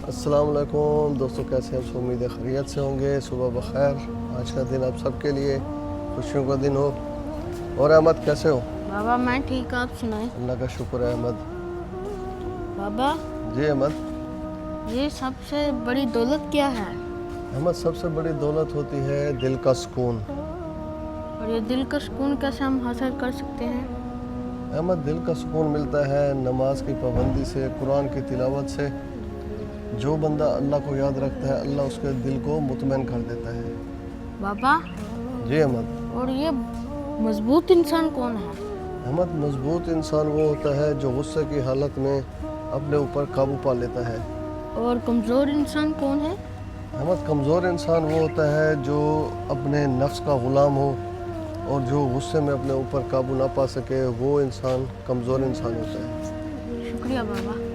السلام علیکم دوستوں، کیسے ہیں؟ امید ہے خیریت سے ہوں گے۔ صبح بخیر۔ آج کا دن آپ سب کے لیے خوشیوں کا دن ہو۔ اور احمد کیسے ہو؟ بابا میں ٹھیک، آپ سنائیں۔ اللہ کا شکر ہے احمد۔ بابا جی احمد۔ یہ سب سے بڑی دولت کیا ہے؟ احمد سب سے بڑی دولت ہوتی ہے دل کا سکون۔ اور یہ دل کا سکون کیسے ہم حاصل کر سکتے ہیں؟ احمد دل کا سکون ملتا ہے نماز کی پابندی سے، قرآن کی تلاوت سے۔ جو بندہ اللہ کو یاد رکھتا ہے اللہ اس کے دل کو مطمئن کر دیتا ہے۔ بابا جی احمد۔ اور یہ مضبوط انسان کون ہے؟ احمد مضبوط انسان وہ ہوتا ہے جو غصے کی حالت میں اپنے اوپر قابو پا لیتا ہے۔ اور کمزور انسان کون ہے؟ احمد کمزور انسان وہ ہوتا ہے جو اپنے نفس کا غلام ہو اور جو غصے میں اپنے اوپر قابو نہ پا سکے، وہ انسان کمزور انسان ہوتا ہے۔ شکریہ بابا۔